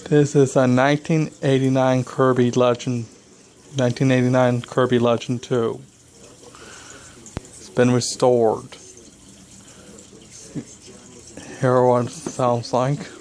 This is a 1989 Kirby Legend, 1989 Kirby Legend 2. It's been restored. Hear what it sounds like.